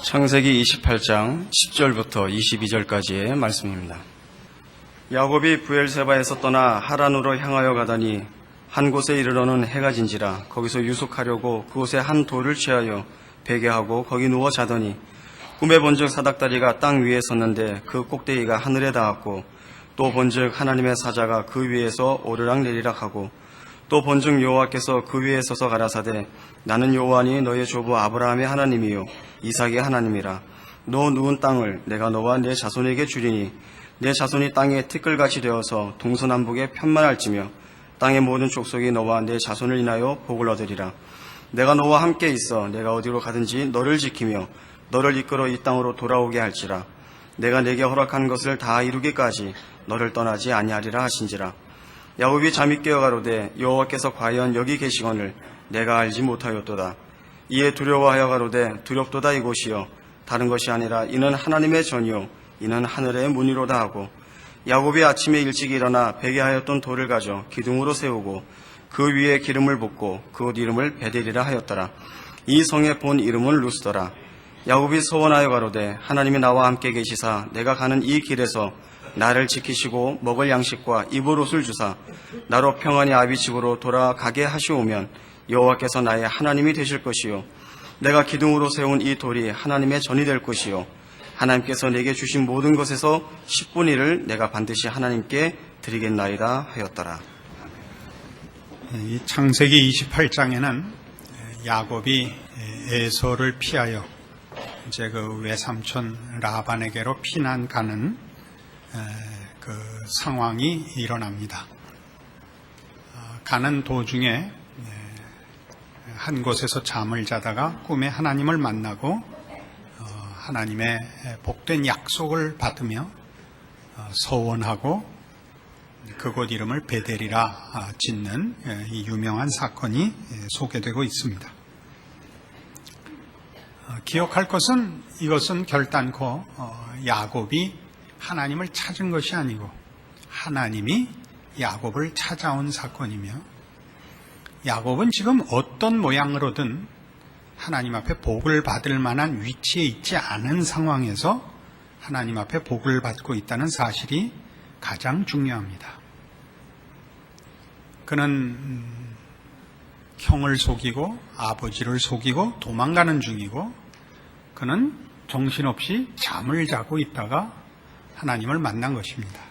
창세기 28장 10절부터 22절까지의 말씀입니다. 야곱이 브엘세바에서 떠나 하란으로 향하여 가더니 한 곳에 이르러는 해가 진지라. 거기서 유숙하려고 그곳에 한 돌을 취하여 베개하고 거기 누워 자더니 꿈에 본즉 사닥다리가 땅 위에 섰는데 그 꼭대기가 하늘에 닿았고, 또 본즉 하나님의 사자가 그 위에서 오르락내리락 하고, 또 본즉 여호와께서 그 위에 서서 가라사대 나는 여호와니 너의 조부 아브라함의 하나님이요 이삭의 하나님이라. 너 누운 땅을 내가 너와 내 자손에게 주리니 내 자손이 땅에 티끌같이 되어서 동서남북에 편만할지며 땅의 모든 족속이 너와 내 자손을 인하여 복을 얻으리라. 내가 너와 함께 있어 내가 어디로 가든지 너를 지키며 너를 이끌어 이 땅으로 돌아오게 할지라. 내가 내게 허락한 것을 다 이루기까지 너를 떠나지 아니하리라 하신지라. 야곱이 잠이 깨어 가로되 여호와께서 과연 여기 계시거늘 내가 알지 못하였도다. 이에 두려워하여 가로되 두렵도다 이곳이요 다른 것이 아니라 이는 하나님의 전이요 이는 하늘의 문이로다 하고, 야곱이 아침에 일찍 일어나 베개하였던 돌을 가져 기둥으로 세우고 그 위에 기름을 붓고 그곳 이름을 베델이라 하였더라. 이 성의 본 이름은 루스더라. 야곱이 소원하여 가로되 하나님이 나와 함께 계시사 내가 가는 이 길에서 나를 지키시고 먹을 양식과 입을 옷을 주사 나로 평안히 아비 집으로 돌아가게 하시오면 여호와께서 나의 하나님이 되실 것이요 내가 기둥으로 세운 이 돌이 하나님의 전이 될 것이요 하나님께서 내게 주신 모든 것에서 10분의 1을 내가 반드시 하나님께 드리겠나이다 하였더라. 이 창세기 28장에는 야곱이 에서를 피하여 이제 그 외삼촌 라반에게로 피난 가는 그 상황이 일어납니다. 가는 도중에 한 곳에서 잠을 자다가 꿈에 하나님을 만나고 하나님의 복된 약속을 받으며 서원하고 그곳 이름을 베델이라 짓는 이 유명한 사건이 소개되고 있습니다. 기억할 것은 이것은 결단코 야곱이 하나님을 찾은 것이 아니고 하나님이 야곱을 찾아온 사건이며, 야곱은 지금 어떤 모양으로든 하나님 앞에 복을 받을 만한 위치에 있지 않은 상황에서 하나님 앞에 복을 받고 있다는 사실이 가장 중요합니다. 그는 형을 속이고 아버지를 속이고 도망가는 중이고, 그는 정신없이 잠을 자고 있다가 하나님을 만난 것입니다.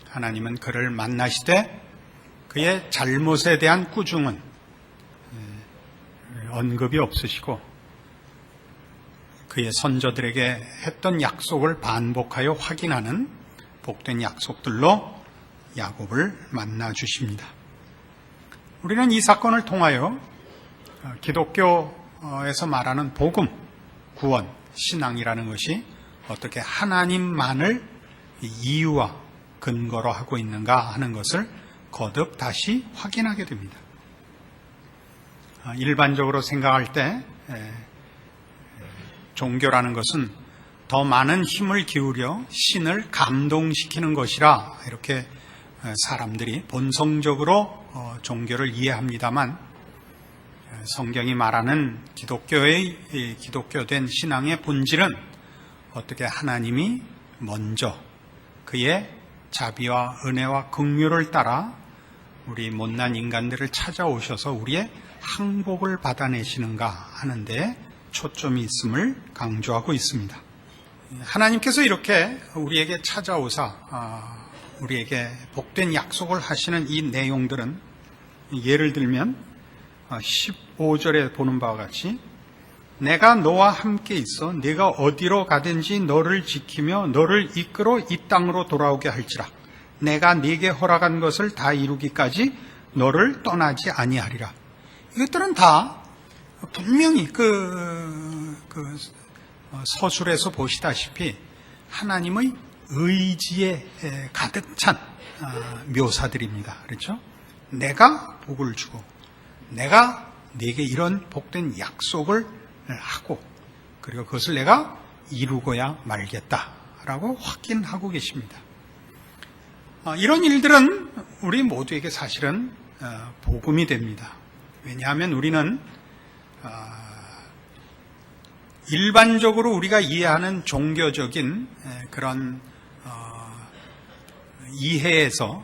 하나님은 그를 만나시되 그의 잘못에 대한 꾸중은 언급이 없으시고 그의 선조들에게 했던 약속을 반복하여 확인하는 복된 약속들로 야곱을 만나 주십니다. 우리는 이 사건을 통하여 기독교에서 말하는 복음, 구원, 신앙이라는 것이 어떻게 하나님만을 이유와 근거로 하고 있는가 하는 것을 거듭 다시 확인하게 됩니다. 일반적으로 생각할 때 종교라는 것은 더 많은 힘을 기울여 신을 감동시키는 것이라 이렇게 사람들이 본성적으로 종교를 이해합니다만, 성경이 말하는 기독교된 신앙의 본질은 어떻게 하나님이 먼저 그의 자비와 은혜와 긍휼을 따라 우리 못난 인간들을 찾아오셔서 우리의 항복을 받아내시는가 하는데 초점이 있음을 강조하고 있습니다. 하나님께서 이렇게 우리에게 찾아오사 우리에게 복된 약속을 하시는 이 내용들은, 예를 들면 15절에 보는 바와 같이 내가 너와 함께 있어 네가 어디로 가든지 너를 지키며 너를 이끌어 이 땅으로 돌아오게 할지라. 내가 네게 허락한 것을 다 이루기까지 너를 떠나지 아니하리라. 이것들은 다 분명히 서술에서 보시다시피 하나님의 의지에 가득 찬 묘사들입니다. 그렇죠? 내가 복을 주고 내가 네게 이런 복된 약속을 하고 그리고 그것을 내가 이루고야 말겠다라고 확인하고 계십니다. 이런 일들은 우리 모두에게 사실은 복음이 됩니다. 왜냐하면 우리는 일반적으로 우리가 이해하는 종교적인 그런 이해에서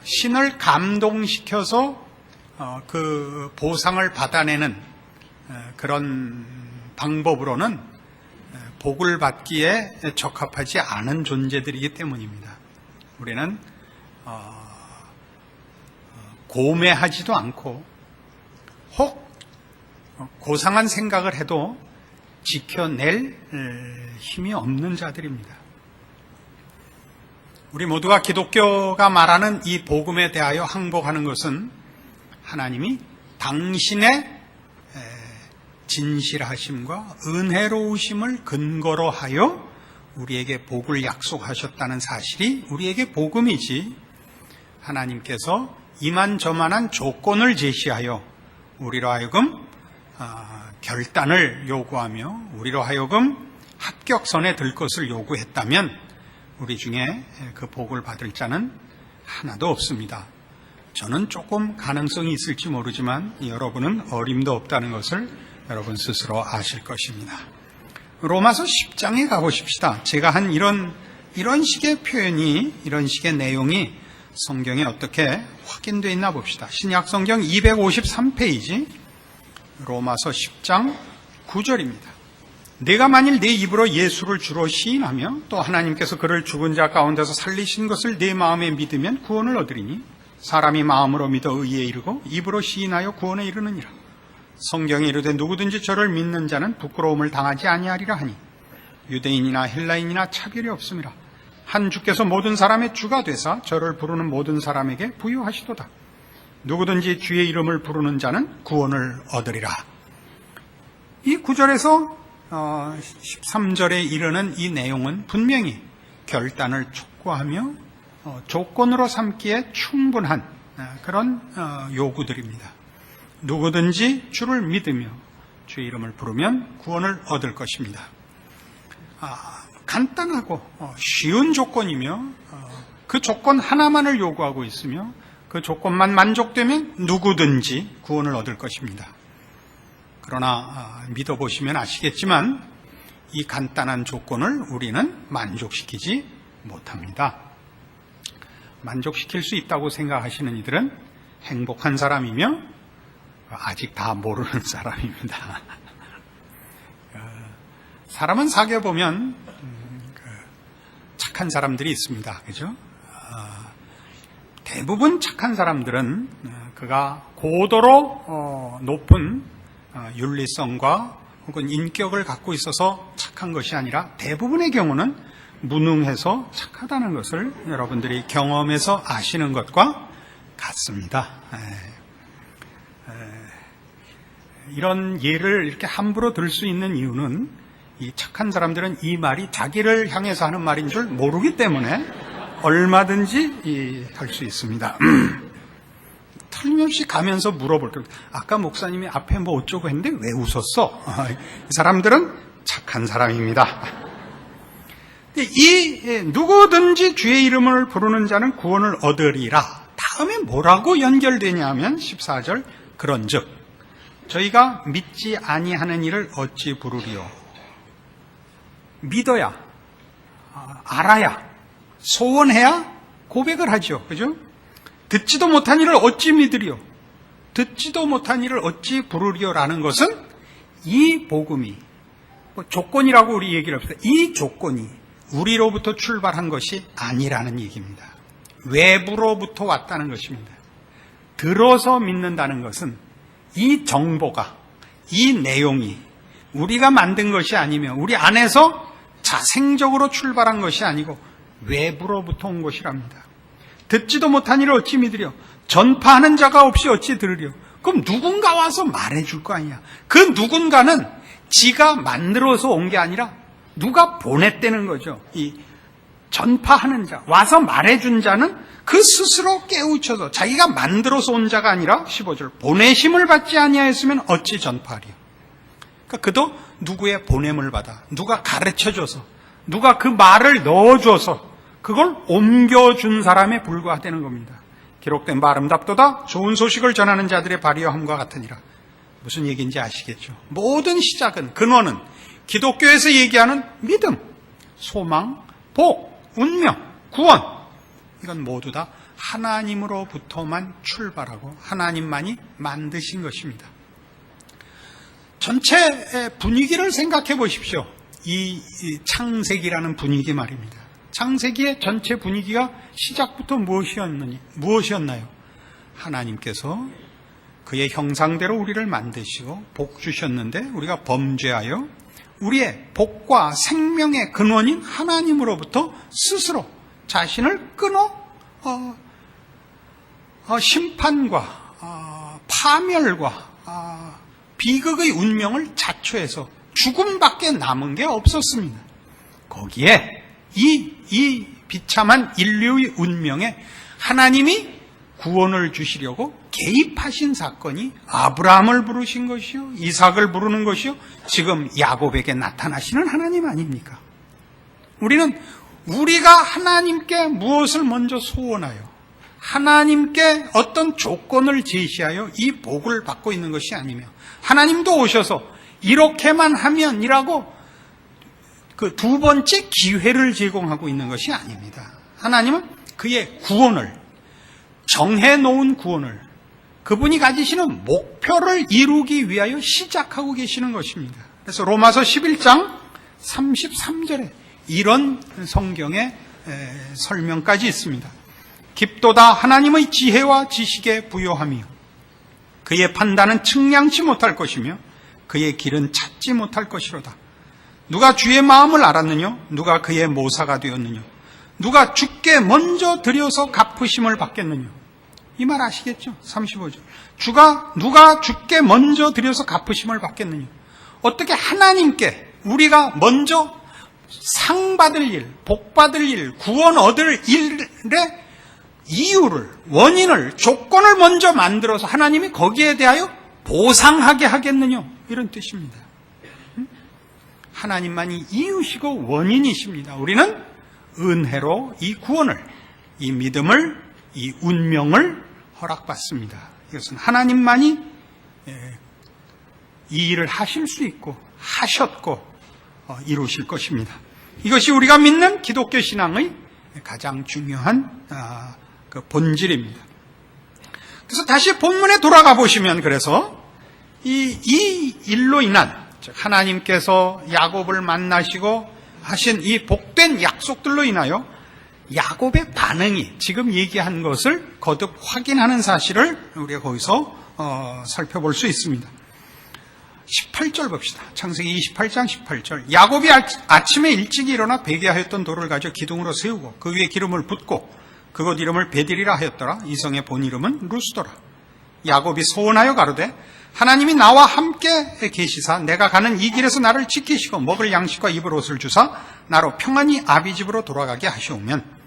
신을 감동시켜서 그 보상을 받아내는 그런 방법으로는 복을 받기에 적합하지 않은 존재들이기 때문입니다. 우리는 고매하지도 않고 혹 고상한 생각을 해도 지켜낼 힘이 없는 자들입니다. 우리 모두가 기독교가 말하는 이 복음에 대하여 항복하는 것은 하나님이 당신의 진실하심과 은혜로우심을 근거로 하여 우리에게 복을 약속하셨다는 사실이 우리에게 복음이지, 하나님께서 이만저만한 조건을 제시하여 우리로 하여금 결단을 요구하며 우리로 하여금 합격선에 들 것을 요구했다면 우리 중에 그 복을 받을 자는 하나도 없습니다. 저는 조금 가능성이 있을지 모르지만 여러분은 어림도 없다는 것을 여러분 스스로 아실 것입니다. 로마서 10장에 가보십시다. 제가 한 이런 식의 표현이, 이런 식의 내용이 성경에 어떻게 확인되어 있나 봅시다. 신약성경 253페이지 로마서 10장 9절입니다. 내가 만일 내 입으로 예수를 주로 시인하며 또 하나님께서 그를 죽은 자 가운데서 살리신 것을 내 마음에 믿으면 구원을 얻으리니 사람이 마음으로 믿어 의에 이르고 입으로 시인하여 구원에 이르느니라. 성경에 이르되 누구든지 저를 믿는 자는 부끄러움을 당하지 아니하리라 하니 유대인이나 헬라인이나 차별이 없음이라. 한 주께서 모든 사람의 주가 되사 저를 부르는 모든 사람에게 부유하시도다. 누구든지 주의 이름을 부르는 자는 구원을 얻으리라. 이 구절에서 13절에 이르는 이 내용은 분명히 결단을 촉구하며 조건으로 삼기에 충분한 그런 요구들입니다. 누구든지 주를 믿으며 주의 이름을 부르면 구원을 얻을 것입니다. 간단하고 쉬운 조건이며 그 조건 하나만을 요구하고 있으며 그 조건만 만족되면 누구든지 구원을 얻을 것입니다. 그러나 믿어보시면 아시겠지만 이 간단한 조건을 우리는 만족시키지 못합니다. 만족시킬 수 있다고 생각하시는 이들은 행복한 사람이며 아직 다 모르는 사람입니다. 사람은 사귀어보면 착한 사람들이 있습니다. 그죠? 대부분 착한 사람들은 그가 고도로 높은 윤리성과 혹은 인격을 갖고 있어서 착한 것이 아니라 대부분의 경우는 무능해서 착하다는 것을 여러분들이 경험해서 아시는 것과 같습니다. 이런 예를 이렇게 함부로 들 수 있는 이유는 이 착한 사람들은 이 말이 자기를 향해서 하는 말인 줄 모르기 때문에 얼마든지 할 수 있습니다. 틀림없이 가면서 물어볼 겁니다. 아까 목사님이 앞에 뭐 어쩌고 했는데 왜 웃었어? 이 사람들은 착한 사람입니다. 이 누구든지 주의 이름을 부르는 자는 구원을 얻으리라. 다음에 뭐라고 연결되냐 하면 14절 그런즉 저희가 믿지 아니하는 일을 어찌 부르리요? 믿어야, 알아야, 소원해야 고백을 하죠. 그죠? 듣지도 못한 일을 어찌 믿으리요? 듣지도 못한 일을 어찌 부르리요라는 것은 이 복음이 조건이라고 우리 얘기를 합시다. 이 조건이 우리로부터 출발한 것이 아니라는 얘기입니다. 외부로부터 왔다는 것입니다. 들어서 믿는다는 것은 이 정보가, 이 내용이 우리가 만든 것이 아니며 우리 안에서 자생적으로 출발한 것이 아니고 외부로부터 온 것이랍니다. 듣지도 못한 일을 어찌 믿으려? 전파하는 자가 없이 어찌 들으려? 그럼 누군가 와서 말해줄 거 아니야. 그 누군가는 지가 만들어서 온 게 아니라 누가 보냈다는 거죠. 이 전파하는 자, 와서 말해준 자는 그 스스로 깨우쳐서 자기가 만들어서 온 자가 아니라 15절 보내심을 받지 아니하였으면 어찌 전파하리요. 그러니까 그도 누구의 보냄을 받아 누가 가르쳐줘서 누가 그 말을 넣어줘서 그걸 옮겨준 사람에 불과하다는 겁니다. 기록된 바 아름답도다 좋은 소식을 전하는 자들의 발이여함과 같으니라. 무슨 얘기인지 아시겠죠? 모든 시작은, 근원은 기독교에서 얘기하는 믿음, 소망, 복, 운명, 구원, 이건 모두 다 하나님으로부터만 출발하고 하나님만이 만드신 것입니다. 전체 분위기를 생각해 보십시오. 이 창세기라는 분위기 말입니다. 창세기의 전체 분위기가 시작부터 무엇이었나요? 하나님께서 그의 형상대로 우리를 만드시고 복 주셨는데 우리가 범죄하여 우리의 복과 생명의 근원인 하나님으로부터 스스로 자신을 끊어 심판과 파멸과 비극의 운명을 자초해서 죽음밖에 남은 게 없었습니다. 거기에 이 비참한 인류의 운명에 하나님이 구원을 주시려고 개입하신 사건이 아브라함을 부르신 것이요, 이삭을 부르는 것이요, 지금 야곱에게 나타나시는 하나님 아닙니까? 우리가 하나님께 무엇을 먼저 소원하여 하나님께 어떤 조건을 제시하여 이 복을 받고 있는 것이 아니며, 하나님도 오셔서 이렇게만 하면이라고 그 두 번째 기회를 제공하고 있는 것이 아닙니다. 하나님은 그의 구원을, 정해놓은 구원을, 그분이 가지시는 목표를 이루기 위하여 시작하고 계시는 것입니다. 그래서 로마서 11장 33절에 이런 성경의 설명까지 있습니다. 깊도다 하나님의 지혜와 지식에 부요하며 그의 판단은 측량치 못할 것이며 그의 길은 찾지 못할 것이로다. 누가 주의 마음을 알았느냐? 누가 그의 모사가 되었느냐? 누가 주께 먼저 드려서 갚으심을 받겠느냐? 이 말 아시겠죠? 35절. 누가 주께 먼저 드려서 갚으심을 받겠느냐? 어떻게 하나님께 우리가 먼저 상 받을 일, 복 받을 일, 구원 얻을 일의 이유를, 원인을, 조건을 먼저 만들어서 하나님이 거기에 대하여 보상하게 하겠느냐? 이런 뜻입니다. 하나님만이 이유시고 원인이십니다. 우리는 은혜로 이 구원을, 이 믿음을, 이 운명을 허락받습니다. 이것은 하나님만이 이 일을 하실 수 있고 하셨고 이루실 것입니다. 이것이 우리가 믿는 기독교 신앙의 가장 중요한 그 본질입니다. 그래서 다시 본문에 돌아가 보시면, 그래서 이 일로 인한, 즉 하나님께서 야곱을 만나시고 하신 이 복된 약속들로 인하여 야곱의 반응이 지금 얘기한 것을 거듭 확인하는 사실을 우리가 거기서 살펴볼 수 있습니다. 18절 봅시다. 창세기 28장 18절. 야곱이 아침에 일찍 일어나 베개하였던 돌을 가져 기둥으로 세우고 그 위에 기름을 붓고 그곳 이름을 베델이라 하였더라. 이 성의 본 이름은 루스도라. 야곱이 소원하여 가로되 하나님이 나와 함께 계시사 내가 가는 이 길에서 나를 지키시고 먹을 양식과 입을 옷을 주사 나로 평안히 아비 집으로 돌아가게 하시오면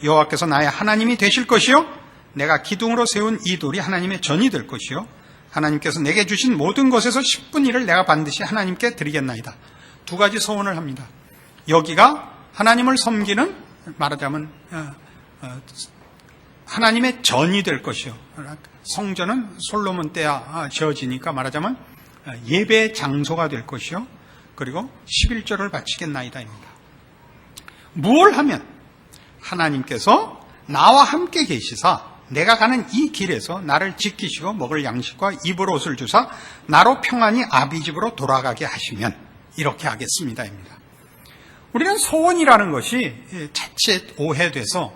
여호와께서 나의 하나님이 되실 것이요 내가 기둥으로 세운 이 돌이 하나님의 전이 될 것이요 하나님께서 내게 주신 모든 것에서 10분 1을 내가 반드시 하나님께 드리겠나이다. 두 가지 소원을 합니다. 여기가 하나님을 섬기는, 말하자면 하나님의 전이 될 것이요, 성전은 솔로몬 때야 지어지니까 말하자면 예배 장소가 될 것이요, 그리고 11절을 바치겠나이다입니다. 무엇을 하면? 하나님께서 나와 함께 계시사 내가 가는 이 길에서 나를 지키시고 먹을 양식과 입을 옷을 주사 나로 평안히 아비 집으로 돌아가게 하시면 이렇게 하겠습니다입니다. 우리는 소원이라는 것이 자칫 오해돼서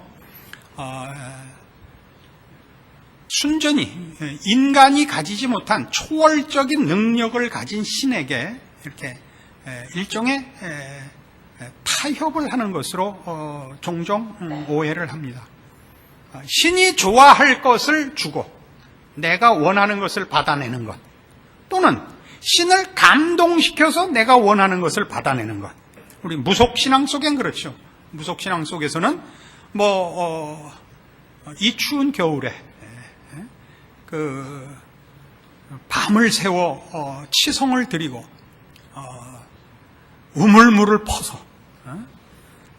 순전히 인간이 가지지 못한 초월적인 능력을 가진 신에게 이렇게 일종의 타협을 하는 것으로 종종 오해를 합니다. 신이 좋아할 것을 주고 내가 원하는 것을 받아내는 것, 또는 신을 감동시켜서 내가 원하는 것을 받아내는 것. 우리 무속신앙 속엔 그렇죠. 무속신앙 속에서는 이 추운 겨울에 그 밤을 새워 치성을 드리고 우물물을 퍼서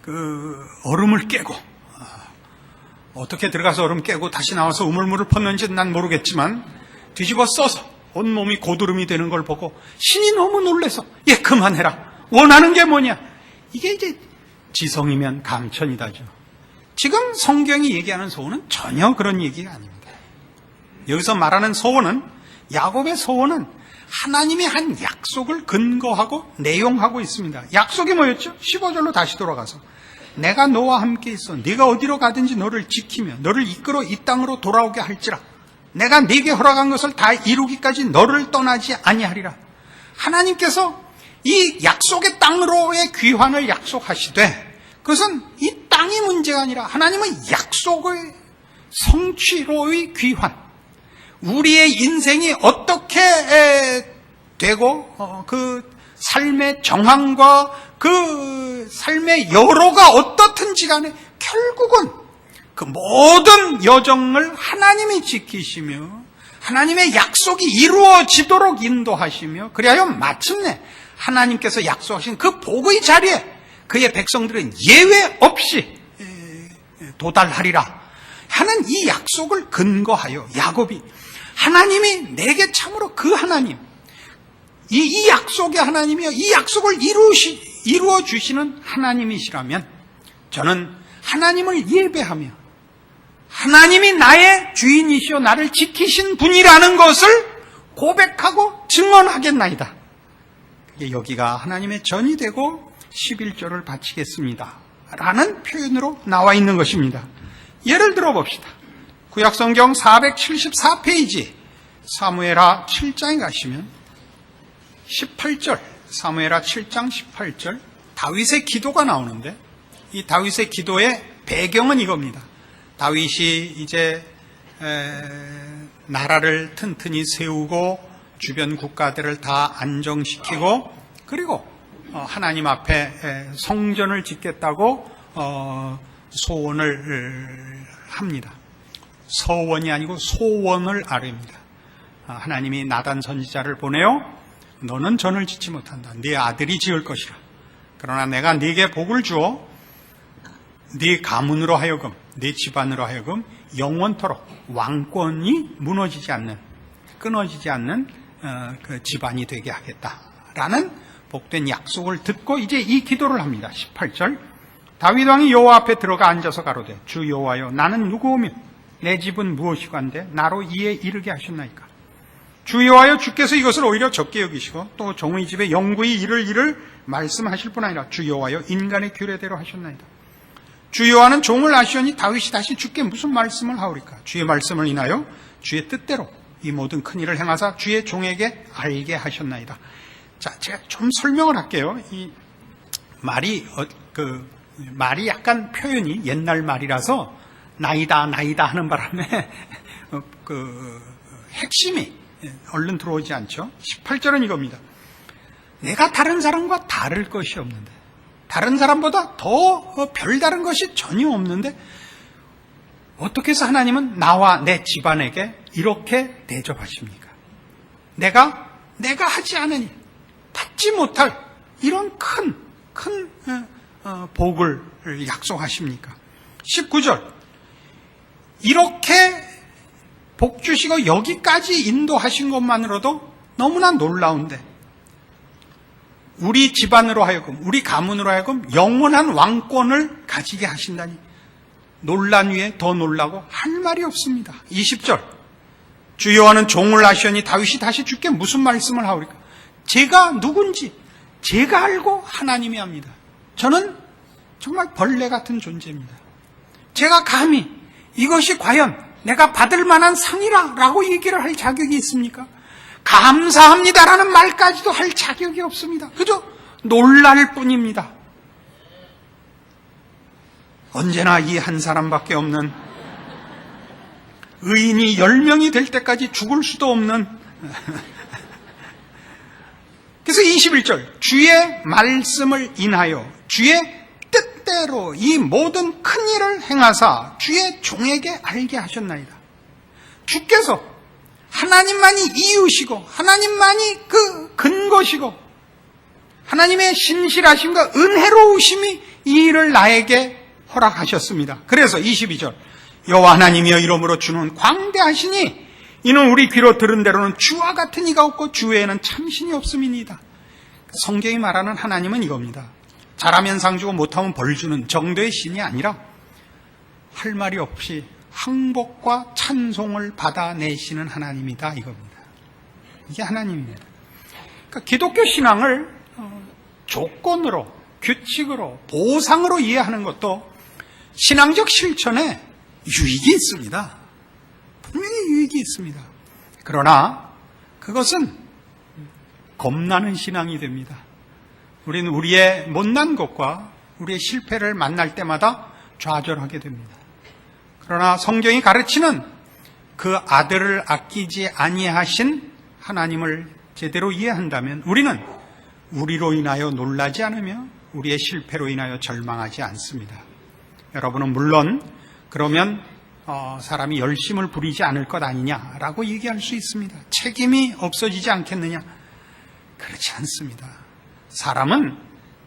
그 얼음을 깨고, 어떻게 들어가서 얼음 깨고 다시 나와서 우물물을 펐는지 난 모르겠지만 뒤집어 써서 온몸이 고드름이 되는 걸 보고 신이 너무 놀라서 그만해라. 원하는 게 뭐냐? 이게 이제 지성이면 강천이다죠. 지금 성경이 얘기하는 소원은 전혀 그런 얘기가 아닙니다. 여기서 말하는 소원은, 야곱의 소원은 하나님이 한 약속을 근거하고 내용하고 있습니다. 약속이 뭐였죠? 15절로 다시 돌아가서 내가 너와 함께 있어 네가 어디로 가든지 너를 지키며 너를 이끌어 이 땅으로 돌아오게 할지라. 내가 네게 허락한 것을 다 이루기까지 너를 떠나지 아니하리라. 하나님께서 이 약속의 땅으로의 귀환을 약속하시되, 그것은 이 땅이 문제가 아니라 하나님은 약속의 성취로의 귀환, 우리의 인생이 어떻게 되고 그 삶의 정황과 그 삶의 여로가 어떻든지 간에 결국은 그 모든 여정을 하나님이 지키시며 하나님의 약속이 이루어지도록 인도하시며, 그리하여 마침내 하나님께서 약속하신 그 복의 자리에 그의 백성들은 예외 없이 도달하리라 하는 이 약속을 근거하여 야곱이, 하나님이 내게 참으로 그 하나님, 이 약속의 하나님이여, 이 약속을 이루어 주시는 하나님이시라면 저는 하나님을 예배하며 하나님이 나의 주인이시오 나를 지키신 분이라는 것을 고백하고 증언하겠나이다. 여기가 하나님의 전이 되고 11조를 바치겠습니다 라는 표현으로 나와 있는 것입니다. 예를 들어 봅시다. 구약성경 474페이지 사무엘하 7장에 가시면 18절, 사무엘하 7장 18절 다윗의 기도가 나오는데, 이 다윗의 기도의 배경은 이겁니다. 다윗이 이제 나라를 튼튼히 세우고 주변 국가들을 다 안정시키고, 그리고 하나님 앞에 성전을 짓겠다고 소원을 합니다. 서원이 아니고 소원을 아뢰입니다. 하나님이 나단 선지자를 보내요. 너는 전을 짓지 못한다. 네 아들이 지을 것이라. 그러나 내가 네게 복을 주어 네 가문으로 하여금, 네 집안으로 하여금 영원토록 왕권이 무너지지 않는, 끊어지지 않는 그 집안이 되게 하겠다라는 복된 약속을 듣고 이제 이 기도를 합니다. 18절 다윗 왕이 여호와 앞에 들어가 앉아서 가로되 주 여호와여 나는 누구오며 내 집은 무엇이건데 나로 이에 이르게 하셨나이까. 주 여호와여 주께서 이것을 오히려 적게 여기시고 또 종의 집에 영구히 이를 일을 말씀하실 뿐 아니라 주 여호와여 인간의 규례대로 하셨나이다. 주 여호와는 종을 아시오니 다윗이 다시 주께 무슨 말씀을 하오리까. 주의 말씀을 인하여 주의 뜻대로 이 모든 큰 일을 행하사 주의 종에게 알게 하셨나이다. 자, 제가 좀 설명을 할게요. 이 말이 말이 약간 표현이 옛날 말이라서 나이다 하는 바람에 핵심이 얼른 들어오지 않죠. 18절은 이겁니다. 내가 다른 사람과 다를 것이 없는데, 다른 사람보다 더 별다른 것이 전혀 없는데 어떻게 해서 하나님은 나와 내 집안에게 이렇게 대접하십니까? 내가 하지 않으니 받지 못할 이런 큰 복을 약속하십니까? 19절 이렇게 복 주시고 여기까지 인도하신 것만으로도 너무나 놀라운데, 우리 집안으로 하여금, 우리 가문으로 하여금 영원한 왕권을 가지게 하신다니 놀란 위에 더 놀라고 할 말이 없습니다. 20절 주 여호와는 종을 아시오니 다윗이 다시 주께 무슨 말씀을 하오리까. 제가 누군지 제가 알고 하나님이 합니다. 저는 정말 벌레 같은 존재입니다. 제가 감히 이것이 과연 내가 받을 만한 상이라고 얘기를 할 자격이 있습니까? 감사합니다라는 말까지도 할 자격이 없습니다. 그저 놀랄 뿐입니다. 언제나 이 한 사람밖에 없는, 의인이 10명이 될 때까지 죽을 수도 없는. 그래서 21절 주의 말씀을 인하여 주의 뜻대로 이 모든 큰 일을 행하사 주의 종에게 알게 하셨나이다. 주께서 하나님만이 이유시고 하나님만이 그 근거시고 하나님의 신실하심과 은혜로우심이 이 일을 나에게 허락하셨습니다. 그래서 22절 여호와 하나님이여 이름으로 주는 광대하시니 이는 우리 귀로 들은 대로는 주와 같은 이가 없고 주 외에는 참신이 없음이니이다. 성경이 말하는 하나님은 이겁니다. 잘하면 상 주고 못하면 벌 주는 정도의 신이 아니라 할 말이 없이 항복과 찬송을 받아내시는 하나님이다 이겁니다. 이게 하나님입니다. 그러니까 기독교 신앙을 조건으로, 규칙으로, 보상으로 이해하는 것도 신앙적 실천에 유익이 있습니다. 분명히 유익이 있습니다. 그러나 그것은 겁나는 신앙이 됩니다. 우리는 우리의 못난 것과 우리의 실패를 만날 때마다 좌절하게 됩니다. 그러나 성경이 가르치는 그 아들을 아끼지 아니하신 하나님을 제대로 이해한다면 우리는 우리로 인하여 놀라지 않으며 우리의 실패로 인하여 절망하지 않습니다. 여러분은 물론 그러면 사람이 열심을 부리지 않을 것 아니냐라고 얘기할 수 있습니다. 책임이 없어지지 않겠느냐? 그렇지 않습니다. 사람은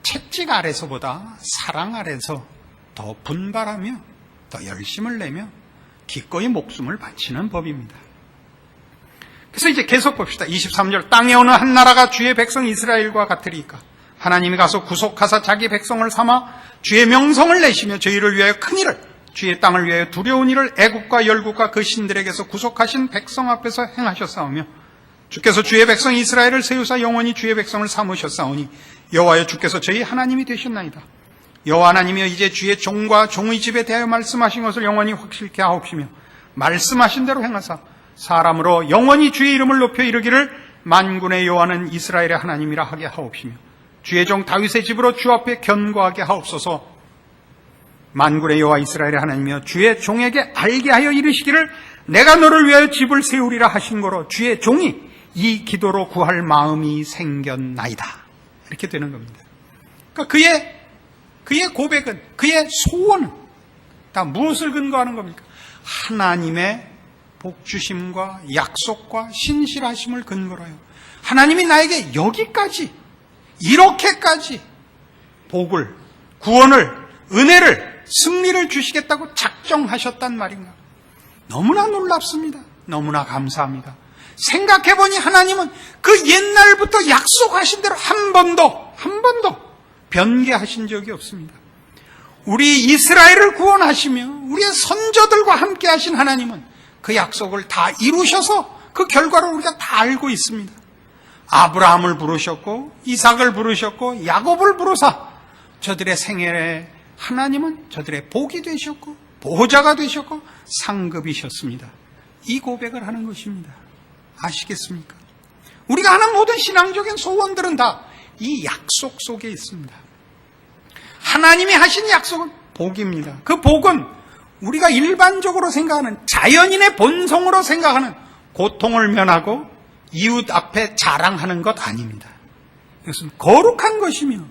채찍 아래서보다 사랑 아래서 더 분발하며 더 열심을 내며 기꺼이 목숨을 바치는 법입니다. 그래서 이제 계속 봅시다. 23절 땅에 어느 한 나라가 주의 백성 이스라엘과 같으리까 하나님이 가서 구속하사 자기 백성을 삼아 주의 명성을 내시며 저희를 위하여 큰 일을 주의 땅을 위하여 두려운 일을 애국과 열국과 그 신들에게서 구속하신 백성 앞에서 행하셨사오며 주께서 주의 백성 이스라엘을 세우사 영원히 주의 백성을 삼으셨사오니 여호와여 주께서 저희 하나님이 되셨나이다. 여호와 하나님이여 이제 주의 종과 종의 집에 대하여 말씀하신 것을 영원히 확실케 하옵시며 말씀하신 대로 행하사 사람으로 영원히 주의 이름을 높여 이르기를 만군의 여호와는 이스라엘의 하나님이라 하게 하옵시며 주의 종 다윗의 집으로 주 앞에 견고하게 하옵소서. 만군의 여호와 이스라엘의 하나님이여 주의 종에게 알게 하여 이르시기를 내가 너를 위하여 집을 세우리라 하신 거로 주의 종이 이 기도로 구할 마음이 생겼나이다. 이렇게 되는 겁니다. 그러니까 그의 고백은, 그의 소원은 다 무엇을 근거하는 겁니까? 하나님의 복주심과 약속과 신실하심을 근거로 해요. 하나님이 나에게 여기까지, 이렇게까지 복을, 구원을, 은혜를, 승리를 주시겠다고 작정하셨단 말인가? 너무나 놀랍습니다. 너무나 감사합니다. 생각해보니 하나님은 그 옛날부터 약속하신 대로 한 번도 변개하신 적이 없습니다. 우리 이스라엘을 구원하시며 우리의 선조들과 함께 하신 하나님은 그 약속을 다 이루셔서 그 결과를 우리가 다 알고 있습니다. 아브라함을 부르셨고 이삭을 부르셨고 야곱을 부르사 저들의 생애에 하나님은 저들의 복이 되셨고 보호자가 되셨고 상급이셨습니다. 이 고백을 하는 것입니다. 아시겠습니까? 우리가 하는 모든 신앙적인 소원들은 다 이 약속 속에 있습니다. 하나님이 하신 약속은 복입니다. 그 복은 우리가 일반적으로 생각하는 자연인의 본성으로 생각하는 고통을 면하고 이웃 앞에 자랑하는 것 아닙니다. 이것은 거룩한 것이며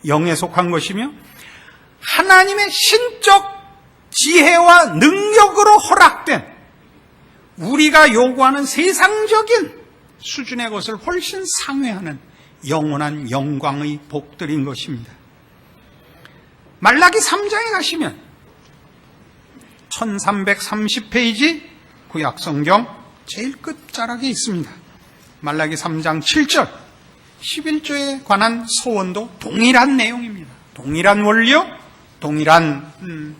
영에 속한 것이며 하나님의 신적 지혜와 능력으로 허락된 우리가 요구하는 세상적인 수준의 것을 훨씬 상회하는 영원한 영광의 복들인 것입니다. 말라기 3장에 가시면 1330페이지 구약성경 제일 끝자락에 있습니다. 말라기 3장 7절 11조에 관한 소원도 동일한 내용입니다. 동일한 원리요, 동일한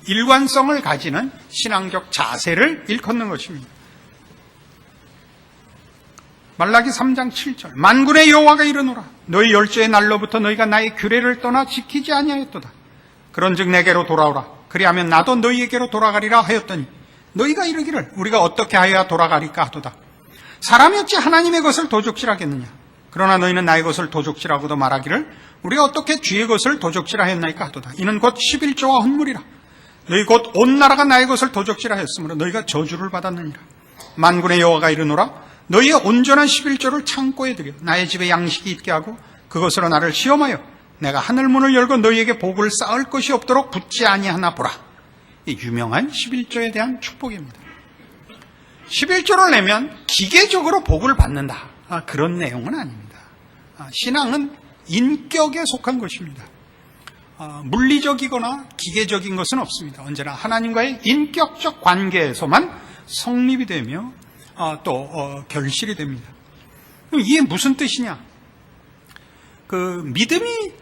일관성을 가지는 신앙적 자세를 일컫는 것입니다. 말라기 3장 7절 만군의 여호와가 이르노라 너희 열조의 날로부터 너희가 나의 규례를 떠나 지키지 아니하였도다. 그런즉 내게로 돌아오라. 그리하면 나도 너희에게로 돌아가리라 하였더니 너희가 이르기를 우리가 어떻게 하여야 돌아가리까 하도다. 사람이 어찌 하나님의 것을 도적질하겠느냐. 그러나 너희는 나의 것을 도적질하고도 말하기를 우리가 어떻게 주의 것을 도적질하였나이까 하도다. 이는 곧 11조와 헌물이라. 너희 곧 온 나라가 나의 것을 도적질하였으므로 너희가 저주를 받았느니라. 만군의 여호와가 이르노라 너희의 온전한 11조를 창고에 들여 나의 집에 양식이 있게 하고 그것으로 나를 시험하여 내가 하늘문을 열고 너희에게 복을 쌓을 것이 없도록 붙지 아니하나 보라. 이 유명한 11조에 대한 축복입니다. 11조를 내면 기계적으로 복을 받는다. 그런 내용은 아닙니다. 신앙은 인격에 속한 것입니다. 물리적이거나 기계적인 것은 없습니다. 언제나 하나님과의 인격적 관계에서만 성립이 되며 결실이 됩니다. 그럼 이게 무슨 뜻이냐? 그 믿음이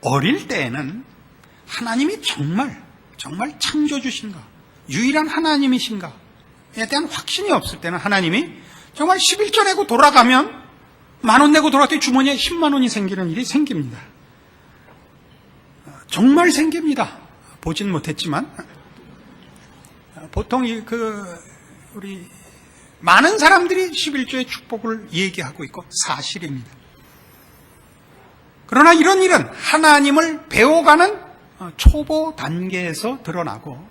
어릴 때에는 하나님이 정말 창조주신가, 유일한 하나님이신가에 대한 확신이 없을 때는 하나님이 정말 11조 내고 돌아가면 10,000원 내고 돌아갔더니 주머니에 10만 원이 생기는 일이 생깁니다. 정말 생깁니다. 보진 못했지만 보통 우리 많은 사람들이 11조의 축복을 얘기하고 있고 사실입니다. 그러나 이런 일은 하나님을 배워가는 초보 단계에서 드러나고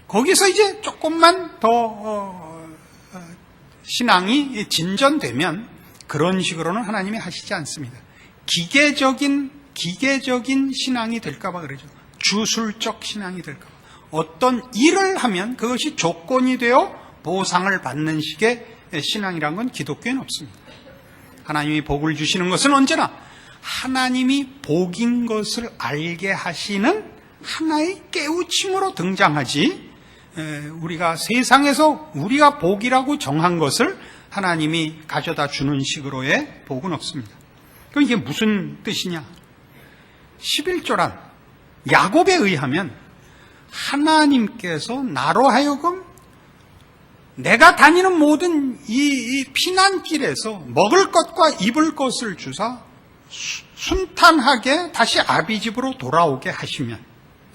거기서 이제 조금만 더 신앙이 진전되면 그런 식으로는 하나님이 하시지 않습니다. 기계적인 신앙이 될까봐 그러죠. 주술적 신앙이 될까봐. 어떤 일을 하면 그것이 조건이 되어 보상을 받는 식의 신앙이란 건 기독교에는 없습니다. 하나님이 복을 주시는 것은 언제나 하나님이 복인 것을 알게 하시는 하나의 깨우침으로 등장하지, 우리가 세상에서 우리가 복이라고 정한 것을 하나님이 가져다 주는 식으로의 복은 없습니다. 그럼 이게 무슨 뜻이냐? 11조란 야곱에 의하면 하나님께서 나로 하여금 내가 다니는 모든 이 피난길에서 먹을 것과 입을 것을 주사 순탄하게 다시 아비 집으로 돌아오게 하시면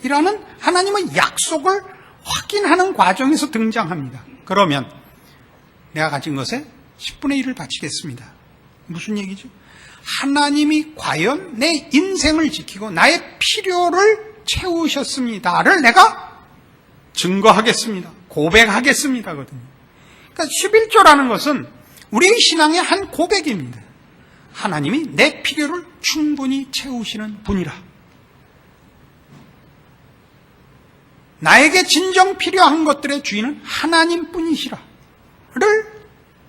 이라는 하나님의 약속을 확인하는 과정에서 등장합니다. 그러면 내가 가진 것에 10분의 1을 바치겠습니다. 무슨 얘기죠? 하나님이 과연 내 인생을 지키고 나의 필요를 채우셨습니다를 내가 증거하겠습니다. 고백하겠습니다. 거든요. 그러니까 11조라는 것은 우리의 신앙의 한 고백입니다. 하나님이 내 필요를 충분히 채우시는 분이라. 나에게 진정 필요한 것들의 주인은 하나님뿐이시라를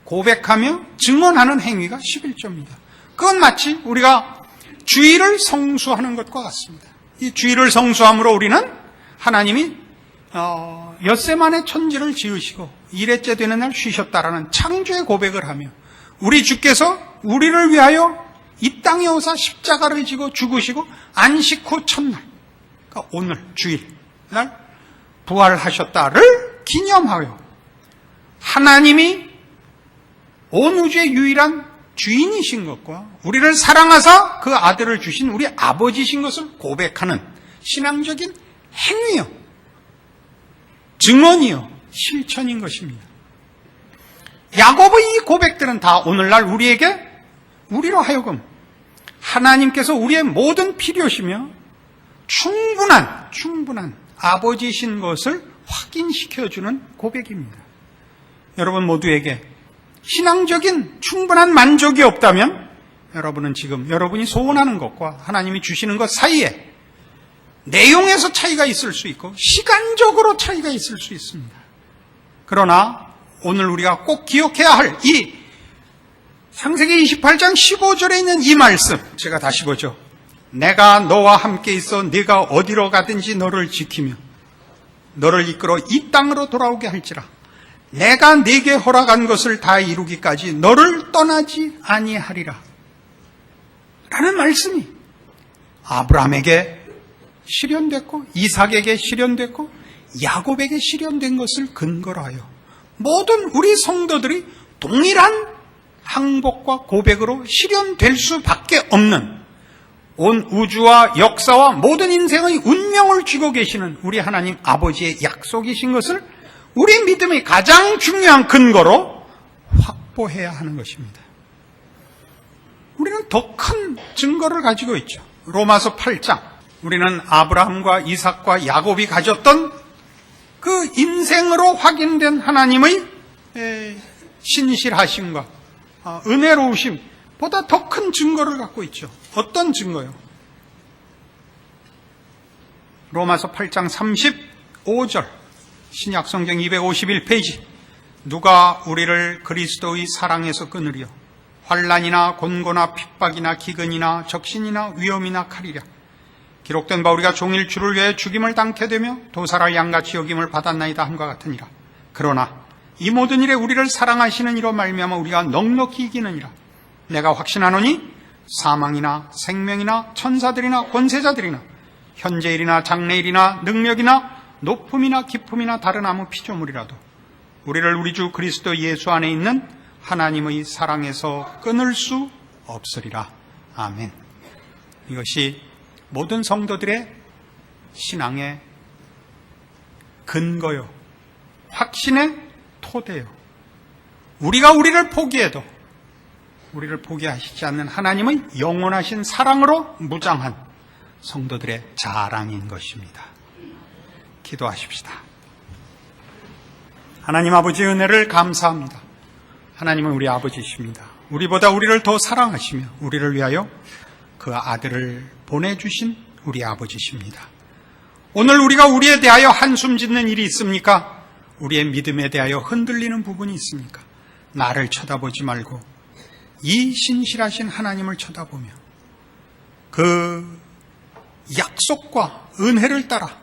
고백하며 증언하는 행위가 11조입니다. 그건 마치 우리가 주일을 성수하는 것과 같습니다. 이 주일을 성수함으로 우리는 하나님이 엿새 만에 천지를 지으시고 일회째 되는 날 쉬셨다라는 창조의 고백을 하며 우리 주께서 우리를 위하여 이 땅에 오사 십자가를 지고 죽으시고 안식 후 첫날, 그러니까 오늘 주일 날 부활하셨다를 기념하여 하나님이 온 우주의 유일한 주인이신 것과 우리를 사랑하사 그 아들을 주신 우리 아버지신 것을 고백하는 신앙적인 행위요, 증언이요, 실천인 것입니다. 야곱의 이 고백들은 다 오늘날 우리로 하여금 하나님께서 우리의 모든 필요시며 충분한 아버지신 것을 확인시켜주는 고백입니다. 여러분 모두에게 신앙적인 충분한 만족이 없다면 여러분은 지금 여러분이 소원하는 것과 하나님이 주시는 것 사이에 내용에서 차이가 있을 수 있고 시간적으로 차이가 있을 수 있습니다. 그러나 오늘 우리가 꼭 기억해야 할 이 창세기 28장 15절에 있는 이 말씀, 제가 다시 보죠. 내가 너와 함께 있어 네가 어디로 가든지 너를 지키며 너를 이끌어 이 땅으로 돌아오게 할지라. 내가 네게 허락한 것을 다 이루기까지 너를 떠나지 아니하리라. 라는 말씀이 아브라함에게 실현됐고 이삭에게 실현됐고 야곱에게 실현된 것을 근거로 하여 모든 우리 성도들이 동일한 항복과 고백으로 실현될 수밖에 없는 온 우주와 역사와 모든 인생의 운명을 쥐고 계시는 우리 하나님 아버지의 약속이신 것을 우리 믿음의 가장 중요한 근거로 확보해야 하는 것입니다. 우리는 더 큰 증거를 가지고 있죠. 로마서 8장, 우리는 아브라함과 이삭과 야곱이 가졌던 그 인생으로 확인된 하나님의 신실하심과 은혜로우심보다 더 큰 증거를 갖고 있죠. 어떤 증거요? 로마서 8장 35절, 신약성경 251페이지. 누가 우리를 그리스도의 사랑에서 끊으려? 환난이나 곤고나 핍박이나 기근이나 적신이나 위험이나 칼이랴. 기록된 바 우리가 종일 주를 위해 죽임을 당케 되며 도살할 양같이 여김을 받았나이다 함과 같으니라. 그러나 이 모든 일에 우리를 사랑하시는 이로 말미암아 우리가 넉넉히 이기느니라. 내가 확신하노니 사망이나 생명이나 천사들이나 권세자들이나 현재일이나 장래일이나 능력이나 높음이나 깊음이나 다른 아무 피조물이라도 우리를 우리 주 그리스도 예수 안에 있는 하나님의 사랑에서 끊을 수 없으리라. 아멘. 이것이 모든 성도들의 신앙의 근거요, 확신의 토대요. 우리가 우리를 포기해도 우리를 포기하시지 않는 하나님의 영원하신 사랑으로 무장한 성도들의 자랑인 것입니다. 기도하십시다. 하나님 아버지의 은혜를 감사합니다. 하나님은 우리 아버지십니다. 우리보다 우리를 더 사랑하시며 우리를 위하여 그 아들을 보내주신 우리 아버지십니다. 오늘 우리가 우리에 대하여 한숨 짓는 일이 있습니까? 우리의 믿음에 대하여 흔들리는 부분이 있습니까? 나를 쳐다보지 말고 이 신실하신 하나님을 쳐다보며 그 약속과 은혜를 따라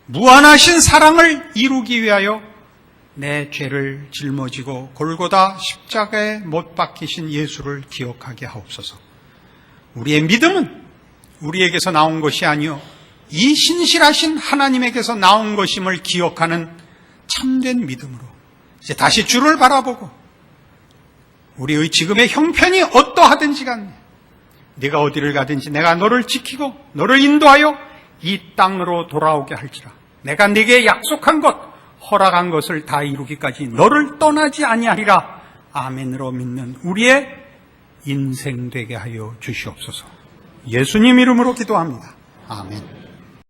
무한하신 사랑을 이루기 위하여 내 죄를 짊어지고 골고다 십자가에 못 박히신 예수를 기억하게 하옵소서. 우리의 믿음은 우리에게서 나온 것이 아니요 이 신실하신 하나님에게서 나온 것임을 기억하는 참된 믿음으로 이제 다시 주를 바라보고 우리의 지금의 형편이 어떠하든지 간에 네가 어디를 가든지 내가 너를 지키고 너를 인도하여 이 땅으로 돌아오게 할지라. 내가 네게 약속한 것 허락한 것을 다 이루기까지 너를 떠나지 아니하리라. 아멘으로 믿는 우리의 인생 되게 하여 주시옵소서. 예수님 이름으로 기도합니다. 아멘.